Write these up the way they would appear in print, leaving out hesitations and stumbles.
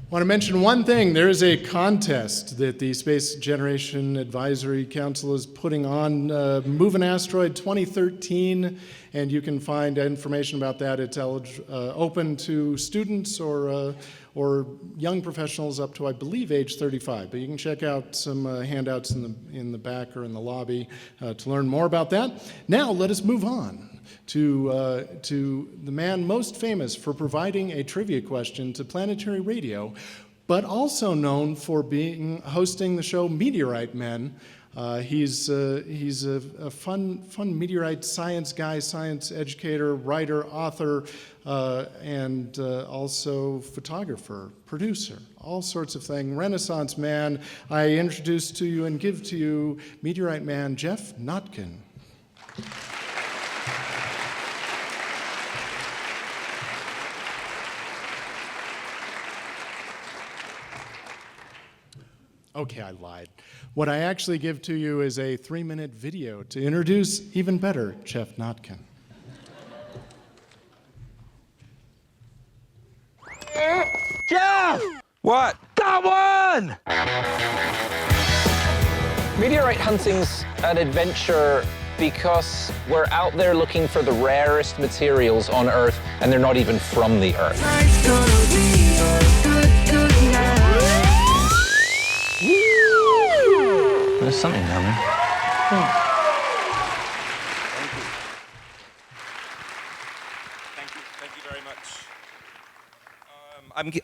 I want to mention one thing. There is a contest that the Space Generation Advisory Council is putting on, Move an Asteroid 2013, and you can find information about that. It's open to students or young professionals up to, I believe, age 35. But you can check out some handouts in the back or in the lobby to learn more about that. Now, let us move on to the man most famous for providing a trivia question to Planetary Radio, but also known for hosting the show Meteorite Men. He's a fun meteorite science guy, science educator, writer, author, and also photographer, producer, all sorts of things. Renaissance man. I introduce to you and give to you Meteorite Man Geoff Notkin. Okay, I lied. What I actually give to you is a 3-minute video to introduce, even better, Geoff Notkin. Geoff! What? That one! Meteorite hunting's an adventure because we're out there looking for the rarest materials on Earth, and they're not even from the Earth. There's something down there. Thank you very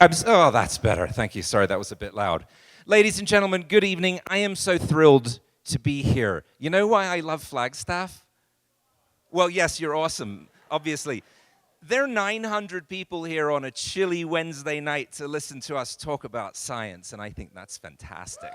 much. Oh, that's better. Thank you. Sorry, that was a bit loud. Ladies and gentlemen, good evening. I am so thrilled to be here. You know why I love Flagstaff? Well, yes, you're awesome, obviously. There are 900 people here on a chilly Wednesday night to listen to us talk about science, and I think that's fantastic.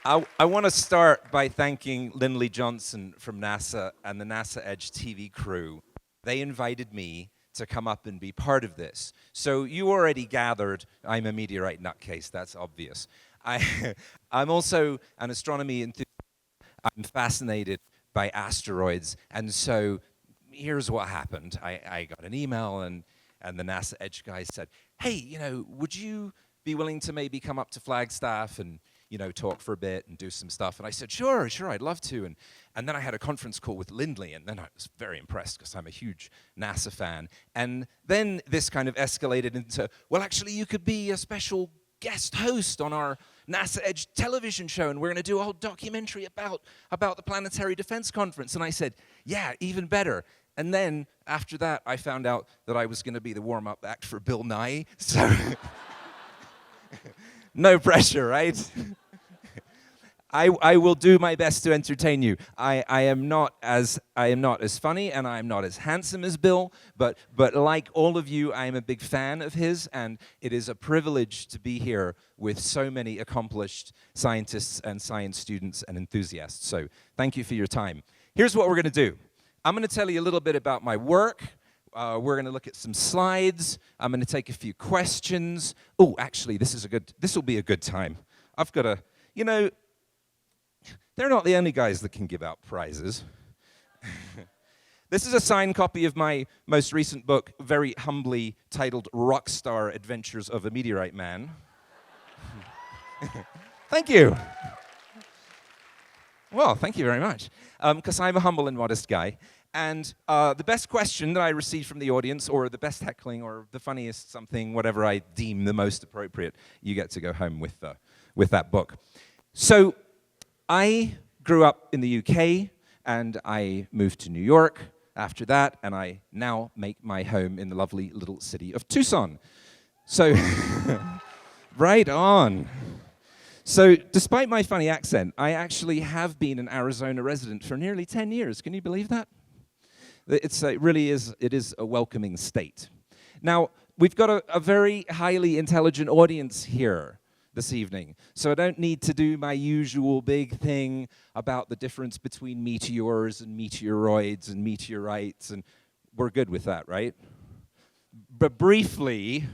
I want to start by thanking Lindley Johnson from NASA and the NASA Edge TV crew. They invited me to come up and be part of this. So you already gathered I'm a meteorite nutcase, that's obvious. I'm also an astronomy enthusiast. I'm fascinated by asteroids, and so here's what happened. I got an email, and the NASA Edge guys said, hey, would you be willing to maybe come up to Flagstaff and talk for a bit and do some stuff? And I said, sure, I'd love to. And then I had a conference call with Lindley, and then I was very impressed because I'm a huge NASA fan. And then this kind of escalated into, well, actually, you could be a special guest host on our NASA Edge television show, and we're going to do a whole documentary about the Planetary Defense Conference. And I said, yeah, even better. And then after that, I found out that I was going to be the warm-up act for Bill Nye. So no pressure, right? I will do my best to entertain you. I am not as funny, and I am not as handsome as Bill, but like all of you, I am a big fan of his, and it is a privilege to be here with so many accomplished scientists and science students and enthusiasts. So thank you for your time. Here's what we're going to do. I'm going to tell you a little bit about my work. We're going to look at some slides. I'm going to take a few questions. Oh, actually, this will be a good time. I've got a, they're not the only guys that can give out prizes. This is a signed copy of my most recent book, very humbly titled Rockstar Adventures of a Meteorite Man. Thank you. Well, thank you very much, because I'm a humble and modest guy. And the best question that I received from the audience, or the best heckling, or the funniest something, whatever I deem the most appropriate, you get to go home with that book. So I grew up in the UK, and I moved to New York after that, and I now make my home in the lovely little city of Tucson. So, right on. So, despite my funny accent, I actually have been an Arizona resident for nearly 10 years. Can you believe that? It really is a welcoming state. Now, we've got a very highly intelligent audience here this evening, so I don't need to do my usual big thing about the difference between meteors and meteoroids and meteorites, and we're good with that, right? But briefly,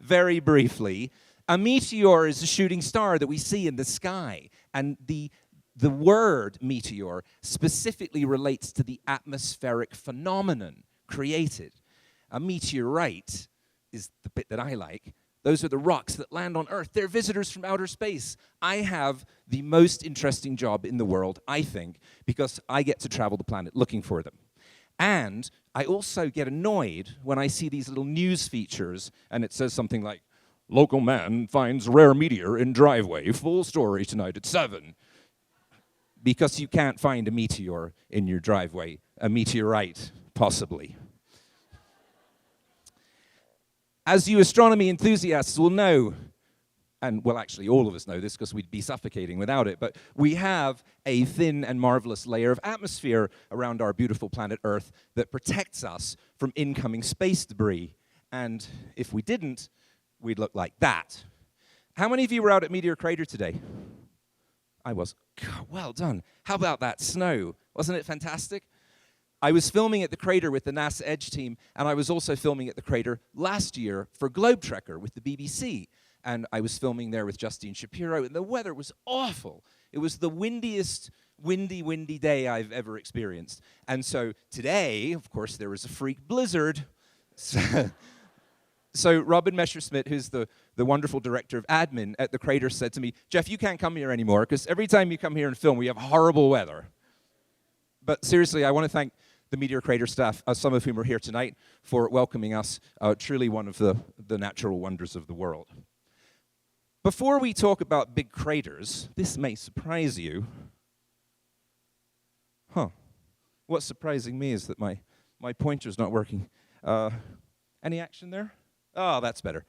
very briefly, a meteor is a shooting star that we see in the sky, and the the word meteor specifically relates to the atmospheric phenomenon created. A meteorite is the bit that I like. Those are the rocks that land on Earth. They're visitors from outer space. I have the most interesting job in the world, I think, because I get to travel the planet looking for them. And I also get annoyed when I see these little news features and it says something like, local man finds rare meteor in driveway, full story tonight at 7. Because you can't find a meteor in your driveway, a meteorite, possibly. As you astronomy enthusiasts will know, and well, actually all of us know this because we'd be suffocating without it, but we have a thin and marvelous layer of atmosphere around our beautiful planet Earth that protects us from incoming space debris. And if we didn't, we'd look like that. How many of you were out at Meteor Crater today? I was. God, well done. How about that snow? Wasn't it fantastic? I was filming at the crater with the NASA Edge team, and I was also filming at the crater last year for Globe Trekker with the BBC. And I was filming there with Justine Shapiro, and the weather was awful. It was the windiest, windy day I've ever experienced. And so today, of course, there was a freak blizzard. So Robin Messerschmidt, who's the wonderful director of admin at the crater, said to me, Jeff, you can't come here anymore, because every time you come here and film, we have horrible weather. But seriously, I want to thank the Meteor Crater staff, some of whom are here tonight, for welcoming us, truly one of the natural wonders of the world. Before we talk about big craters, this may surprise you. What's surprising me is that my pointer's not working. Any action there? Oh, that's better.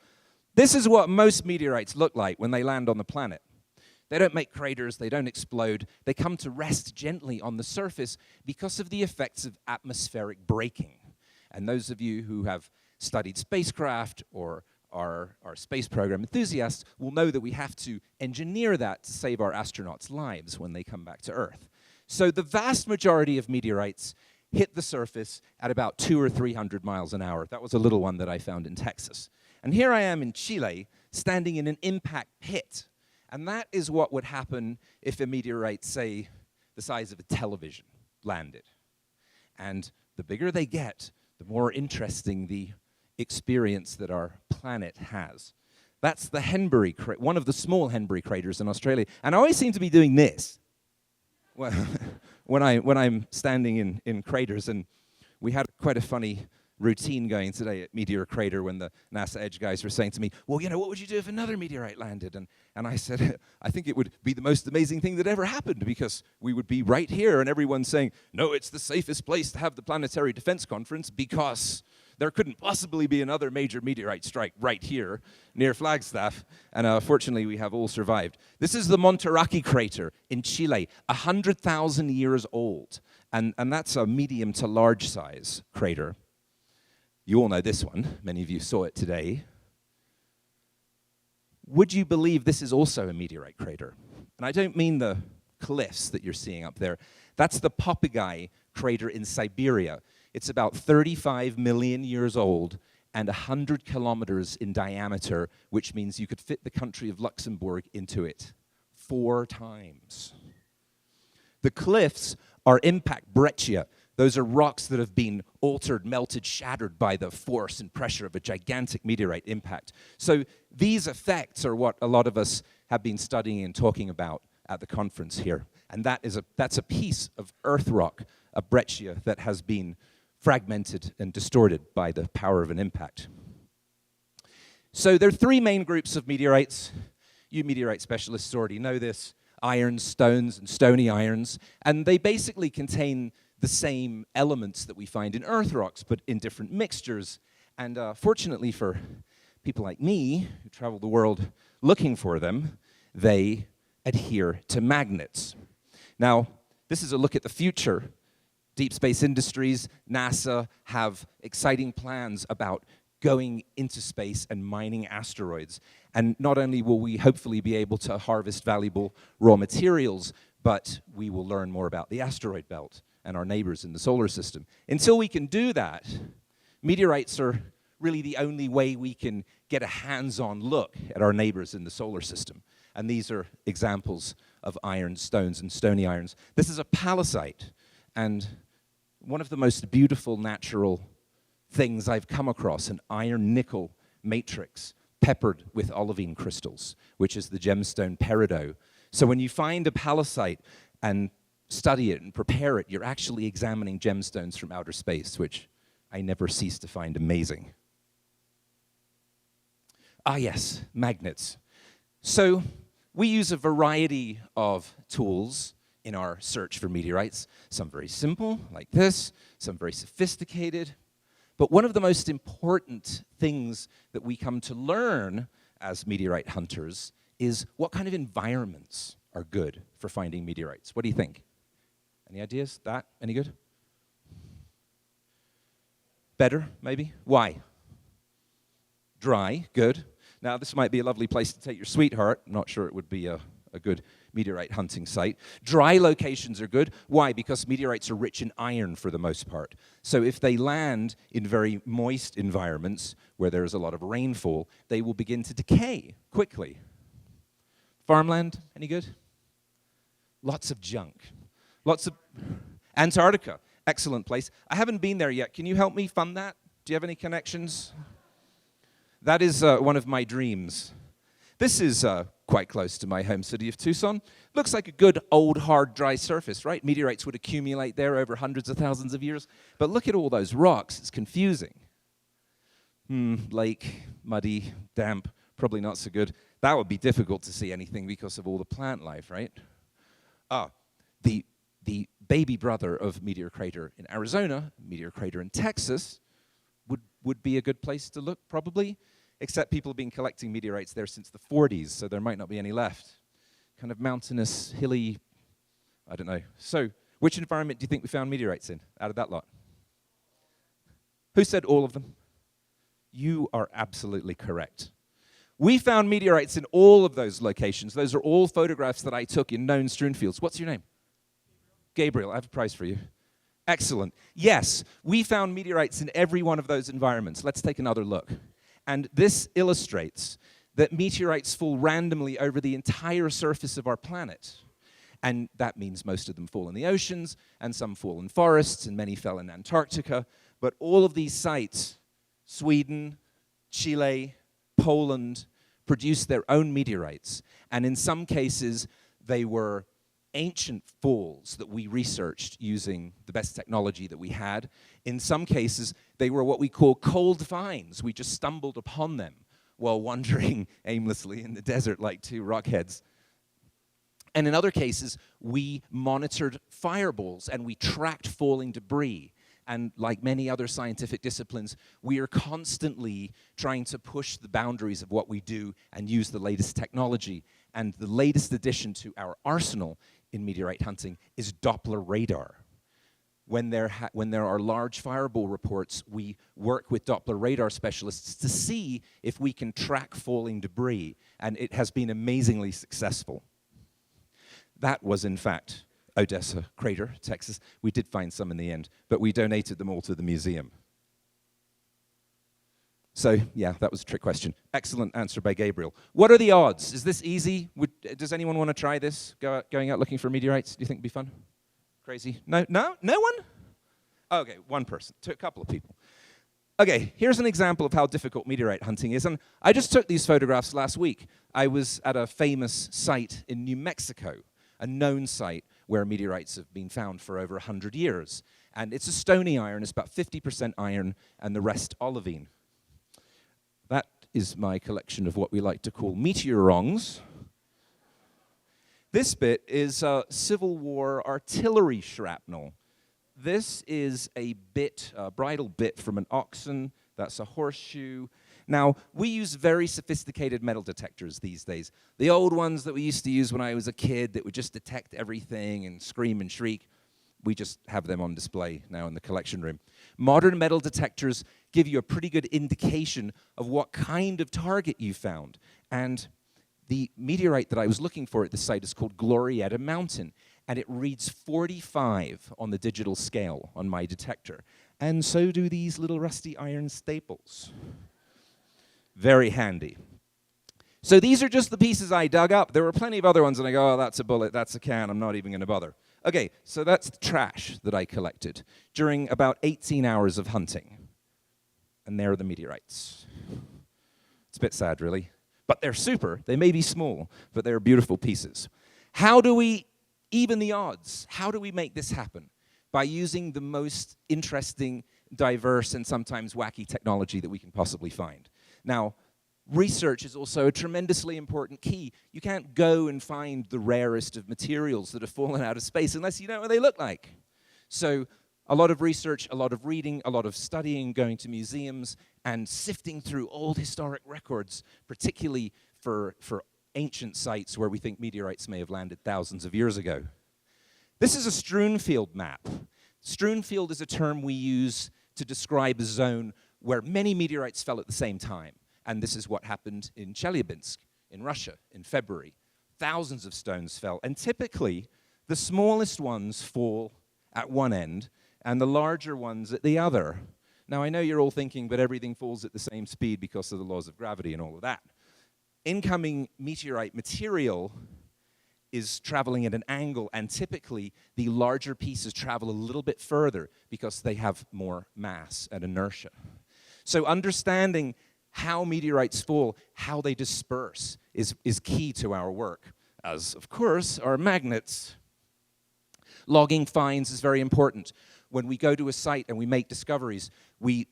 This is what most meteorites look like when they land on the planet. They don't make craters, they don't explode. They come to rest gently on the surface because of the effects of atmospheric braking. And those of you who have studied spacecraft or are space program enthusiasts will know that we have to engineer that to save our astronauts' lives when they come back to Earth. So the vast majority of meteorites hit the surface at about 200 or 300 miles an hour. That was a little one that I found in Texas. And here I am in Chile, standing in an impact pit. And that is what would happen if a meteorite, say, the size of a television, landed. And the bigger they get, the more interesting the experience that our planet has. That's the Henbury, one of the small Henbury craters in Australia. And I always seem to be doing this well, when I'm standing in craters. And we had quite a funny routine going today at Meteor Crater when the NASA Edge guys were saying to me, well, what would you do if another meteorite landed? And I said, I think it would be the most amazing thing that ever happened, because we would be right here and everyone's saying, no, it's the safest place to have the Planetary Defense Conference because there couldn't possibly be another major meteorite strike right here near Flagstaff. And fortunately, we have all survived. This is the Monterrey crater in Chile, 100,000 years old. And that's a medium to large size crater. You all know this one. Many of you saw it today. Would you believe this is also a meteorite crater? And I don't mean the cliffs that you're seeing up there. That's the Popogai crater in Siberia. It's about 35 million years old and 100 kilometers in diameter, which means you could fit the country of Luxembourg into it 4 times. The cliffs are impact breccia. Those are rocks that have been altered, melted, shattered by the force and pressure of a gigantic meteorite impact. So these effects are what a lot of us have been studying and talking about at the conference here. And that's a piece of earth rock, a breccia that has been fragmented and distorted by the power of an impact. So there are 3 main groups of meteorites. You meteorite specialists already know this: irons, stones, and stony irons. And they basically contain the same elements that we find in earth rocks, but in different mixtures. And fortunately for people like me, who travel the world looking for them, they adhere to magnets. Now, this is a look at the future. Deep Space Industries, NASA have exciting plans about going into space and mining asteroids. And not only will we hopefully be able to harvest valuable raw materials, but we will learn more about the asteroid belt and our neighbors in the solar system. Until we can do that, meteorites are really the only way we can get a hands-on look at our neighbors in the solar system. And these are examples of iron stones and stony irons. This is a palisite, and one of the most beautiful natural things I've come across, an iron-nickel matrix peppered with olivine crystals, which is the gemstone peridot. So when you find a palisite and study it and prepare it, you're actually examining gemstones from outer space, which I never cease to find amazing. Ah yes, magnets. So we use a variety of tools in our search for meteorites, some very simple, like this, some very sophisticated. But one of the most important things that we come to learn as meteorite hunters is what kind of environments are good for finding meteorites. What do you think? Any ideas? That? Any good? Better, maybe? Why? Dry, good. Now, this might be a lovely place to take your sweetheart. I'm not sure it would be a good meteorite hunting site. Dry locations are good. Why? Because meteorites are rich in iron for the most part. So if they land in very moist environments where there is a lot of rainfall, they will begin to decay quickly. Farmland, any good? Lots of junk. Lots of... Antarctica, excellent place. I haven't been there yet. Can you help me fund that? Do you have any connections? That is one of my dreams. This is quite close to my home city of Tucson. Looks like a good old hard dry surface, right? Meteorites would accumulate there over hundreds of thousands of years. But look at all those rocks. It's confusing. Lake, muddy, damp, probably not so good. That would be difficult to see anything because of all the plant life, right? The baby brother of Meteor Crater in Arizona, Meteor Crater in Texas, would be a good place to look, probably. Except people have been collecting meteorites there since the 40s, so there might not be any left. Kind of mountainous, hilly, I don't know. So, which environment do you think we found meteorites in, out of that lot? Who said all of them? You are absolutely correct. We found meteorites in all of those locations. Those are all photographs that I took in known strewn fields. What's your name? Gabriel, I have a prize for you. Excellent. Yes, we found meteorites in every one of those environments. Let's take another look. And this illustrates that meteorites fall randomly over the entire surface of our planet. And that means most of them fall in the oceans, and some fall in forests, and many fell in Antarctica. But all of these sites, Sweden, Chile, Poland, produced their own meteorites. And in some cases, they were ancient falls that we researched using the best technology that we had. In some cases, they were what we call cold finds. We just stumbled upon them while wandering aimlessly in the desert like two rockheads. And in other cases, we monitored fireballs and we tracked falling debris. And like many other scientific disciplines, we are constantly trying to push the boundaries of what we do and use the latest technology. And the latest addition to our arsenal in meteorite hunting is Doppler radar. When there are large fireball reports, we work with Doppler radar specialists to see if we can track falling debris, and it has been amazingly successful. That was, in fact, Odessa Crater, Texas. We did find some in the end, but we donated them all to the museum. So, yeah, that was a trick question. Excellent answer by Gabriel. What are the odds? Is this easy? Does anyone want to try this, going out looking for meteorites? Do you think it'd be fun? Crazy? No? No? No one? Okay, one person. A couple of people. Okay, here's an example of how difficult meteorite hunting is. And I just took these photographs last week. I was at a famous site in New Mexico, a known site where meteorites have been found for over 100 years. And it's a stony iron. It's about 50% iron and the rest olivine. That is my collection of what we like to call meteorongs. This bit is Civil War artillery shrapnel. This is a bit, bridle bit from an oxen. That's a horseshoe. Now, we use very sophisticated metal detectors these days. The old ones that we used to use when I was a kid that would just detect everything and scream and shriek, we just have them on display now in the collection room. Modern metal detectors give you a pretty good indication of what kind of target you found. And the meteorite that I was looking for at the site is called Glorietta Mountain, and it reads 45 on the digital scale on my detector. And so do these little rusty iron staples. Very handy. So these are just the pieces I dug up. There were plenty of other ones, and I go, oh, that's a bullet, that's a can, I'm not even going to bother. Okay, so that's the trash that I collected during about 18 hours of hunting. And there are the meteorites. It's a bit sad, really. But they're super. They may be small, but they're beautiful pieces. How do we even the odds? How do we make this happen? By using the most interesting, diverse, and sometimes wacky technology that we can possibly find. Now, research is also a tremendously important key. You can't go and find the rarest of materials that have fallen out of space unless you know what they look like. So a lot of research, a lot of reading, a lot of studying, going to museums, and sifting through old historic records, particularly for ancient sites where we think meteorites may have landed thousands of years ago. This is a strewn field map. Strewn field is a term we use to describe a zone where many meteorites fell at the same time. And this is what happened in Chelyabinsk, in Russia, in February. Thousands of stones fell, and typically, the smallest ones fall at one end, and the larger ones at the other. Now, I know you're all thinking, but everything falls at the same speed because of the laws of gravity and all of that. Incoming meteorite material is traveling at an angle, and typically, the larger pieces travel a little bit further because they have more mass and inertia. So understanding how meteorites fall, how they disperse, is key to our work, as, of course, are magnets. Logging finds is very important. When we go to a site and we make discoveries, we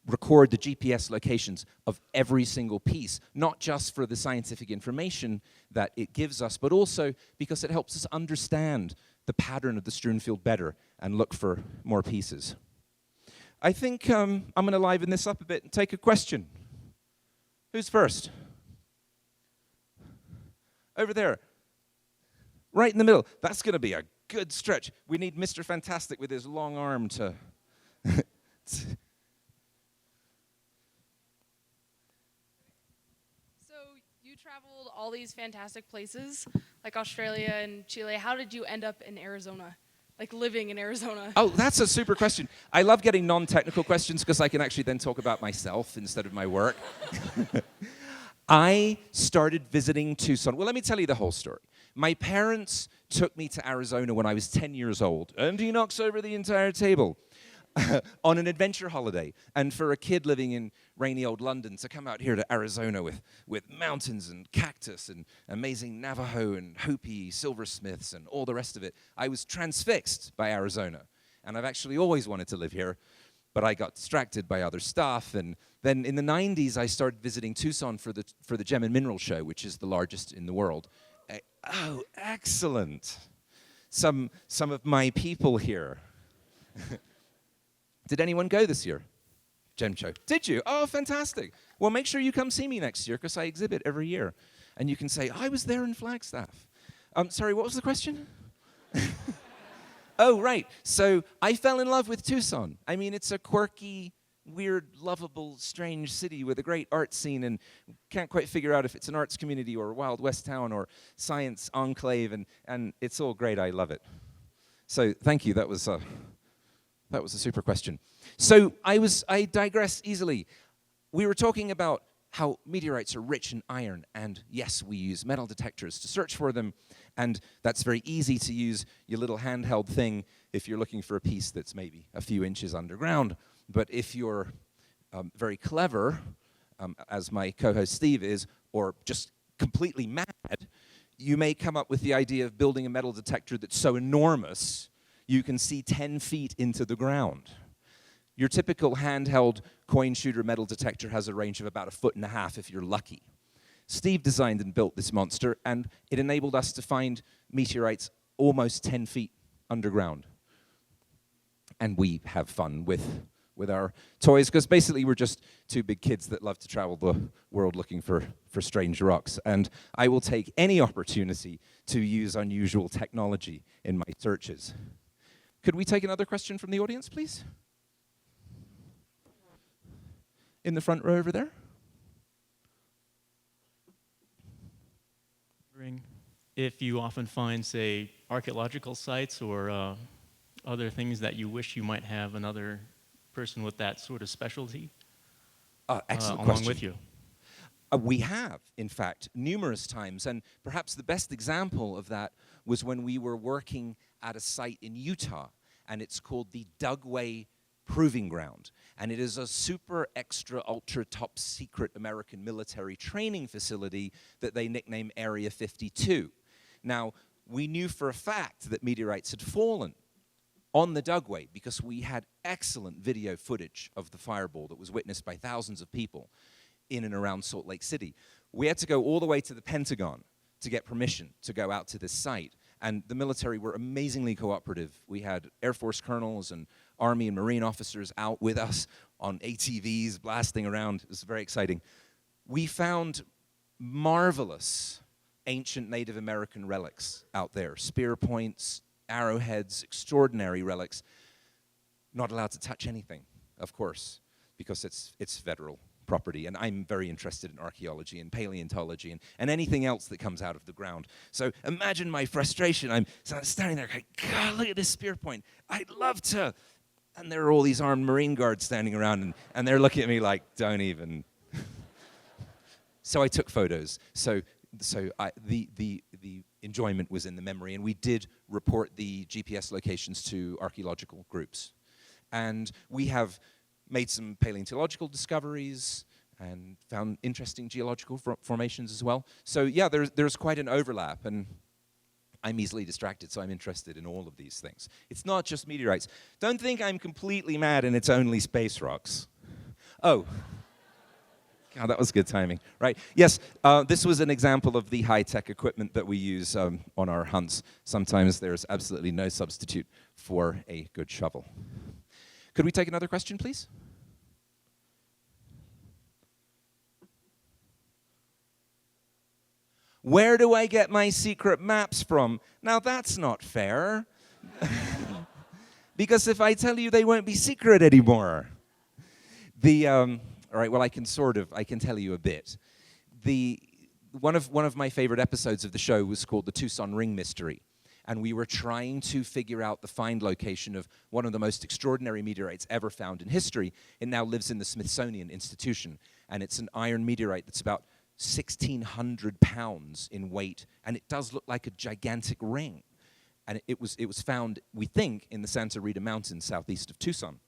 record the GPS locations of every single piece, not just for the scientific information that it gives us, but also because it helps us understand the pattern of the strewn field better and look for more pieces. I think I'm going to liven this up a bit and take a question. Who's first? Over there. Right in the middle. That's going to be a good stretch. We need Mr. Fantastic with his long arm to... So you traveled all these fantastic places, like Australia and Chile. How did you end up in Arizona? Like living in Arizona? Oh, that's a super question. I love getting non-technical questions because I can actually then talk about myself instead of my work. I started visiting Tucson. Well, let me tell you the whole story. My parents took me to Arizona when I was 10 years old, and he knocks over the entire table, on an adventure holiday. And for a kid living in rainy old London to come out here to Arizona with mountains and cactus and amazing Navajo and Hopi silversmiths and all the rest of it, I was transfixed by Arizona. And I've actually always wanted to live here, but I got distracted by other stuff. And then in the 90s, I started visiting Tucson for the Gem and Mineral Show, which is the largest in the world. Oh, excellent. Some of my people here. Did anyone go this year? Gem Show. Did you? Oh, fantastic. Well, make sure you come see me next year because I exhibit every year. And you can say, I was there in Flagstaff. Sorry, what was the question? Oh, right. So I fell in love with Tucson. I mean, it's a quirky, weird, lovable, strange city with a great art scene, and can't quite figure out if it's an arts community or a Wild West town or science enclave, and it's all great. I love it. So thank you. That was a super question. So I digress easily. We were talking about how meteorites are rich in iron, and yes, we use metal detectors to search for them, and that's very easy to use your little handheld thing if you're looking for a piece that's maybe a few inches underground. But if you're very clever, as my co-host Steve is, or just completely mad, you may come up with the idea of building a metal detector that's so enormous you can see 10 feet into the ground. Your typical handheld coin shooter metal detector has a range of about 1.5 feet if you're lucky. Steve designed and built this monster, and it enabled us to find meteorites almost 10 feet underground. And we have fun with our toys, because basically we're just two big kids that love to travel the world looking for strange rocks. And I will take any opportunity to use unusual technology in my searches. Could we take another question from the audience, please? In the front row over there. If you often find, say, archaeological sites or other things that you wish you might have another person with that sort of specialty Excellent along question. with you. We have, in fact, numerous times, and perhaps the best example of that was when we were working at a site in Utah, and it's called the Dugway Proving Ground. And it is a super extra ultra top secret American military training facility that they nicknamed Area 52. Now, we knew for a fact that meteorites had fallen on the Dugway because we had excellent video footage of the fireball that was witnessed by thousands of people in and around Salt Lake City. We had to go all the way to the Pentagon to get permission to go out to this site. And the military were amazingly cooperative. We had Air Force colonels and Army and Marine officers out with us on ATVs blasting around. It was very exciting. We found marvelous ancient Native American relics out there, spear points, arrowheads, extraordinary relics. Not allowed to touch anything, of course, because it's federal property, and I'm very interested in archaeology and paleontology and anything else that comes out of the ground. So imagine my frustration. I'm standing there going, God, look at this spear point. I'd love to. And there are all these armed Marine guards standing around, and they're looking at me like, don't even. So I took photos. So the enjoyment was in the memory, and we did report the GPS locations to archaeological groups. And we have made some paleontological discoveries and found interesting geological formations as well. So yeah, there's quite an overlap, and I'm easily distracted, so I'm interested in all of these things. It's not just meteorites. Don't think I'm completely mad and it's only space rocks. Oh. God, that was good timing. Right, yes, this was an example of the high-tech equipment that we use on our hunts. Sometimes there's absolutely no substitute for a good shovel. Could we take another question, please? Where do I get my secret maps from? Now, that's not fair. Because if I tell you, they won't be secret anymore. All right, well, I can tell you a bit. One of my favorite episodes of the show was called The Tucson Ring Mystery. And we were trying to figure out the find location of one of the most extraordinary meteorites ever found in history. It now lives in the Smithsonian Institution, and it's an iron meteorite that's about 1,600 pounds in weight, and it does look like a gigantic ring. And it was found, we think, in the Santa Rita Mountains, southeast of Tucson.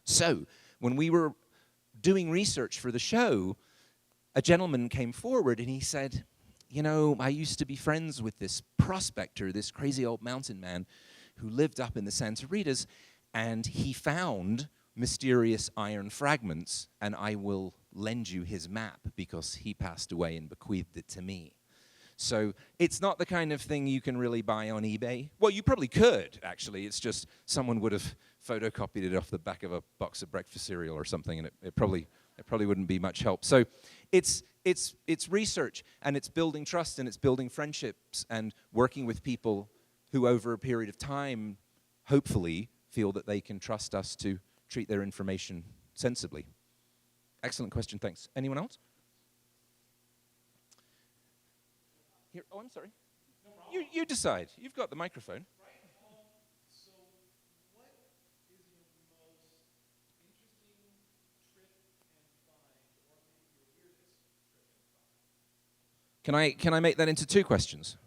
So when we were doing research for the show, a gentleman came forward, and he said, you know, I used to be friends with this prospector, this crazy old mountain man who lived up in the Santa Ritas, and he found mysterious iron fragments, and I will lend you his map because he passed away and bequeathed it to me. So it's not the kind of thing you can really buy on eBay. Well, you probably could, actually. It's just someone would have photocopied it off the back of a box of breakfast cereal or something, and it probably wouldn't be much help. So it's research, and it's building trust, and it's building friendships, and working with people who over a period of time, hopefully, feel that they can trust us to treat their information sensibly. Excellent question, thanks. Anyone else? Here, oh, I'm sorry. No problem. You decide. You've got the microphone. Can I make that into two questions?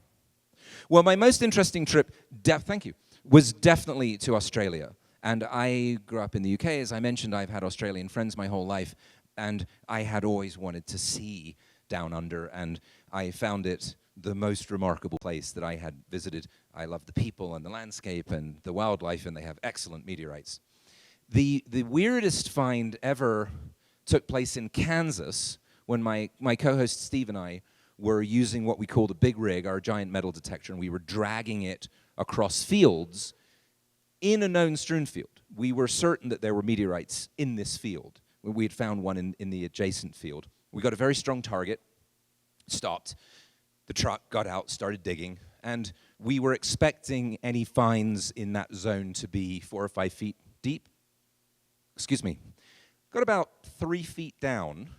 Well, my most interesting trip, thank you, was definitely to Australia. And I grew up in the UK. As I mentioned, I've had Australian friends my whole life, and I had always wanted to see Down Under, and I found it the most remarkable place that I had visited. I love the people and the landscape and the wildlife, and they have excellent meteorites. The weirdest find ever took place in Kansas when my co-host Steve and I were using what we call the big rig, our giant metal detector, and we were dragging it across fields in a known strewn field. We were certain that there were meteorites in this field. We had found one in the adjacent field. We got a very strong target, stopped. The truck got out, started digging, and we were expecting any finds in that zone to be 4 or 5 feet deep. Excuse me. Got about 3 feet down.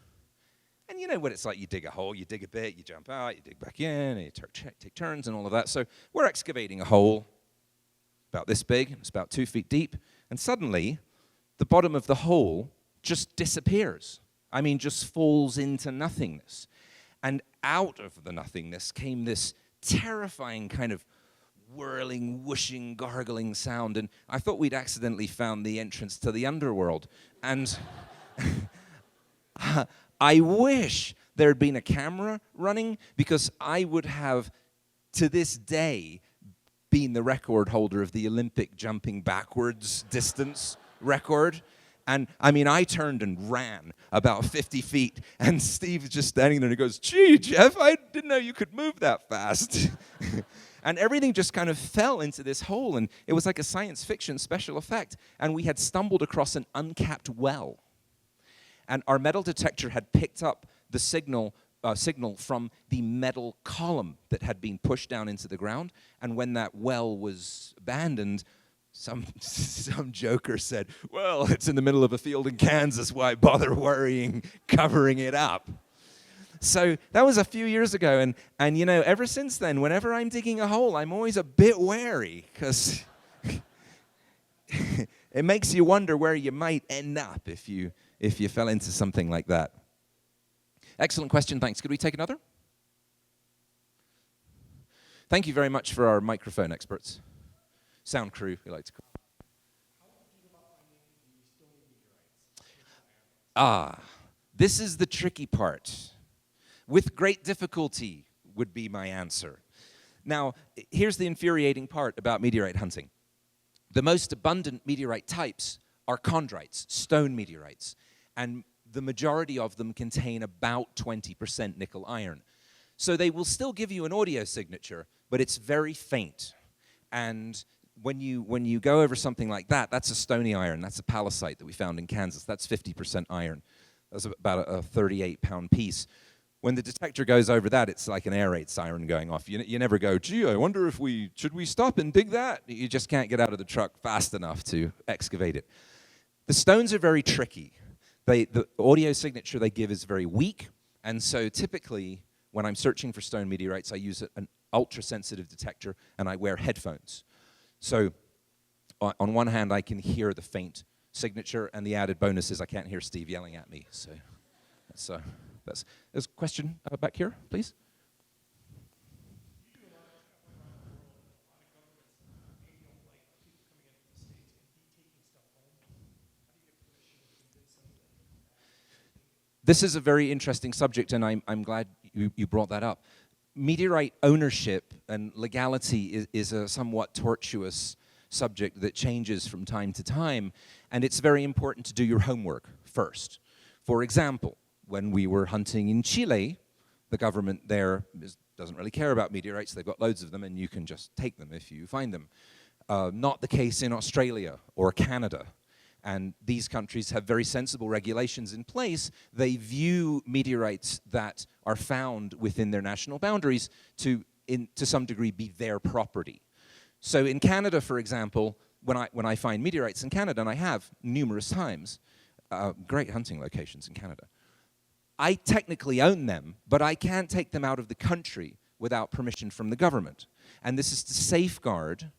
And you know what it's like, you dig a hole, you dig a bit, you jump out, you dig back in, and you take turns and all of that. So we're excavating a hole about this big, it's about 2 feet deep, and suddenly the bottom of the hole just disappears. I mean, just falls into nothingness. And out of the nothingness came this terrifying kind of whirling, whooshing, gargling sound. And I thought we'd accidentally found the entrance to the underworld. And I wish there had been a camera running, because I would have, to this day, been the record holder of the Olympic jumping backwards distance record. And I mean, I turned and ran about 50 feet, and Steve's just standing there and he goes, "Gee, Jeff, I didn't know you could move that fast." And everything just kind of fell into this hole, and it was like a science fiction special effect. And we had stumbled across an uncapped well. And our metal detector had picked up the signal from the metal column that had been pushed down into the ground. And when that well was abandoned, some joker said, "Well, it's in the middle of a field in Kansas, why bother worrying, covering it up?" So that was a few years ago, and you know, ever since then, whenever I'm digging a hole, I'm always a bit wary, because it makes you wonder where you might end up if you fell into something like that. Excellent question, thanks. Could we take another? Thank you very much for our microphone experts. Sound crew, we like to call. This is the tricky part. With great difficulty would be my answer. Now, here's the infuriating part about meteorite hunting. The most abundant meteorite types are chondrites, stone meteorites, and the majority of them contain about 20% nickel iron. So they will still give you an audio signature, but it's very faint. And when you go over something like that, that's a stony iron, that's a palisite that we found in Kansas, that's 50% iron. That's about a 38-pound piece. When the detector goes over that, it's like an air raid siren going off. You never go, "Gee, I wonder if should we stop and dig that?" You just can't get out of the truck fast enough to excavate it. The stones are very tricky. The audio signature they give is very weak, and so typically when I'm searching for stone meteorites, I use an ultra-sensitive detector, and I wear headphones. So on one hand, I can hear the faint signature, and the added bonus is I can't hear Steve yelling at me. So there's a question back here, please. This is a very interesting subject, and I'm glad you brought that up. Meteorite ownership and legality is a somewhat tortuous subject that changes from time to time, and it's very important to do your homework first. For example, when we were hunting in Chile, the government there doesn't really care about meteorites. They've got loads of them, and you can just take them if you find them. Not the case in Australia or Canada. And these countries have very sensible regulations in place. They view meteorites that are found within their national boundaries to some degree, be their property. So in Canada, for example, when I find meteorites in Canada, and I have numerous times, great hunting locations in Canada, I technically own them, but I can't take them out of the country without permission from the government. And this is to safeguard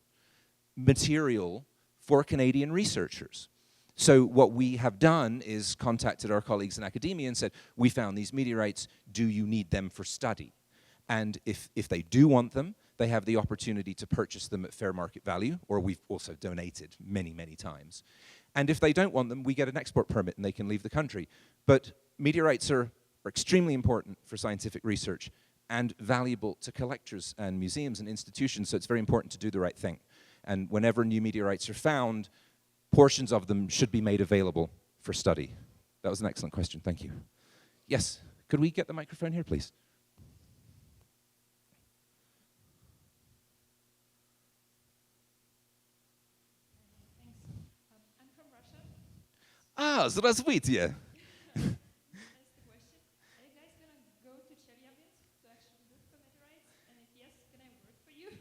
material for Canadian researchers. So what we have done is contacted our colleagues in academia and said, "We found these meteorites, do you need them for study?" And if they do want them, they have the opportunity to purchase them at fair market value, or we've also donated many, many times. And if they don't want them, we get an export permit and they can leave the country. But meteorites are extremely important for scientific research and valuable to collectors and museums and institutions, so it's very important to do the right thing. And whenever new meteorites are found, portions of them should be made available for study. That was an excellent question, thank you. Yes, could we get the microphone here, please? I'm from Russia. Здравствуйте. That's the question. Are you guys gonna go to Chelyabinsk to actually look for meteorites? And if yes, can I work for you?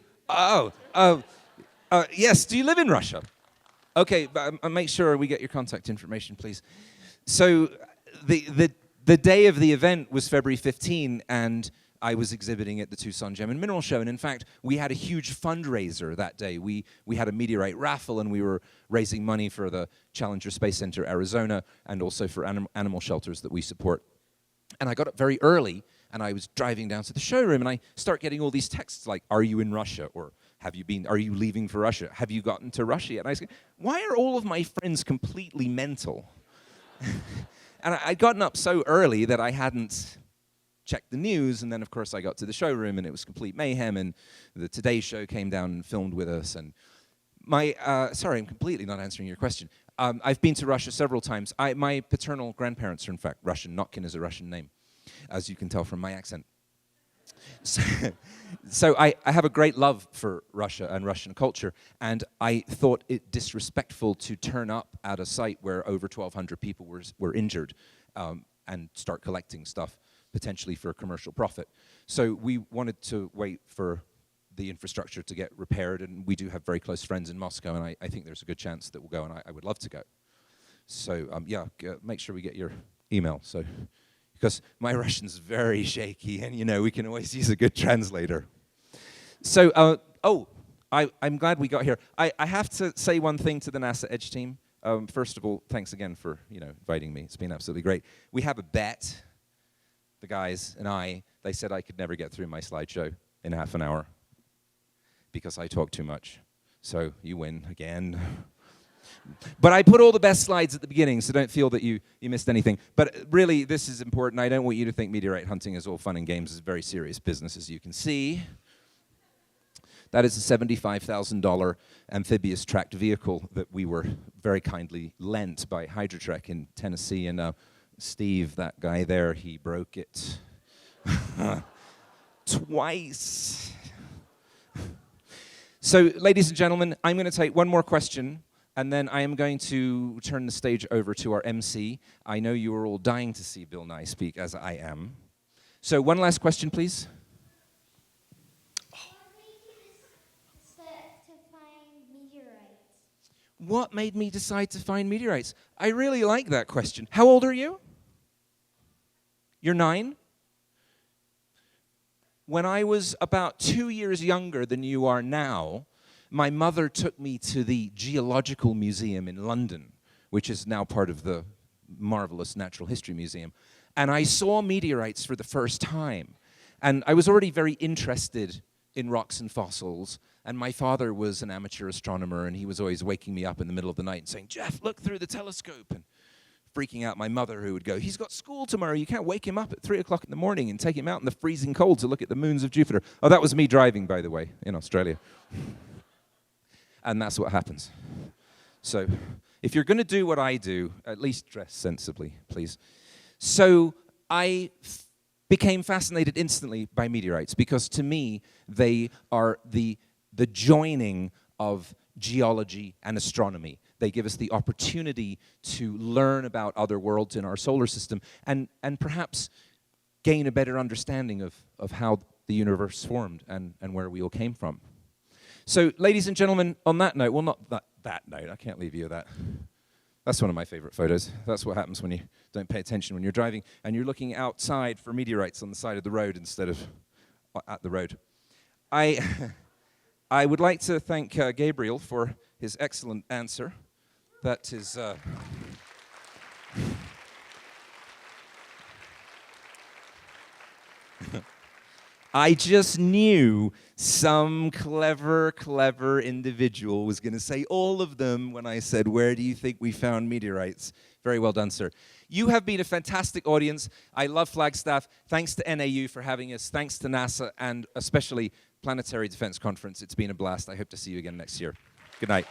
Yes, do you live in Russia? Okay, but make sure we get your contact information, please. So the day of the event was February 15, and I was exhibiting at the Tucson Gem and Mineral Show, and in fact, we had a huge fundraiser that day. We had a meteorite raffle, and we were raising money for the Challenger Space Center, Arizona, and also for animal shelters that we support. And I got up very early, and I was driving down to the showroom, and I start getting all these texts like, "Are you in Russia?" or "Are you leaving for Russia? Have you gotten to Russia yet?" And I was like, why are all of my friends completely mental? And I'd gotten up so early that I hadn't checked the news, and then of course I got to the showroom and it was complete mayhem, and the Today Show came down and filmed with us. And sorry, I'm completely not answering your question. I've been to Russia several times. My paternal grandparents are in fact Russian. Notkin is a Russian name, as you can tell from my accent. So I have a great love for Russia and Russian culture, and I thought it disrespectful to turn up at a site where over 1,200 people were injured and start collecting stuff, potentially for commercial profit. So we wanted to wait for the infrastructure to get repaired, and we do have very close friends in Moscow, and I think there's a good chance that we'll go, and I would love to go. So yeah, make sure we get your email. So. Because my Russian's very shaky, and we can always use a good translator. So, I'm glad we got here. I have to say one thing to the NASA Edge team. First of all, thanks again for inviting me. It's been absolutely great. We have a bet, the guys and I. They said I could never get through my slideshow in half an hour because I talk too much. So you win again. But I put all the best slides at the beginning, so don't feel that you missed anything. But really, this is important. I don't want you to think meteorite hunting is all fun and games. It's very serious business, as you can see. That is a $75,000 amphibious tracked vehicle that we were very kindly lent by Hydrotrek in Tennessee. And Steve, that guy there, he broke it twice. So, ladies and gentlemen, I'm going to take one more question. And then I am going to turn the stage over to our MC. I know you are all dying to see Bill Nye speak, as I am. So one last question, please. What made me decide to find meteorites? I really like that question. How old are you? You're 9? When I was about 2 years younger than you are now, my mother took me to the Geological Museum in London, which is now part of the marvelous Natural History Museum. And I saw meteorites for the first time. And I was already very interested in rocks and fossils. And my father was an amateur astronomer, and he was always waking me up in the middle of the night and saying, "Jeff, look through the telescope." And freaking out my mother, who would go, "He's got school tomorrow. You can't wake him up at 3 o'clock in the morning and take him out in the freezing cold to look at the moons of Jupiter." Oh, that was me driving, by the way, in Australia. And that's what happens. So if you're going to do what I do, at least dress sensibly, please. So I became fascinated instantly by meteorites because to me, they are the joining of geology and astronomy. They give us the opportunity to learn about other worlds in our solar system and perhaps gain a better understanding of how the universe formed and where we all came from. So, ladies and gentlemen, on that note, well, not that note, I can't leave you with that. That's one of my favorite photos. That's what happens when you don't pay attention when you're driving and you're looking outside for meteorites on the side of the road instead of at the road. I would like to thank Gabriel for his excellent answer. That is... I just knew some clever individual was going to say all of them when I said, "Where do you think we found meteorites?" Very well done, sir. You have been a fantastic audience. I love Flagstaff. Thanks to NAU for having us. Thanks to NASA and especially Planetary Defense Conference. It's been a blast. I hope to see you again next year. Good night.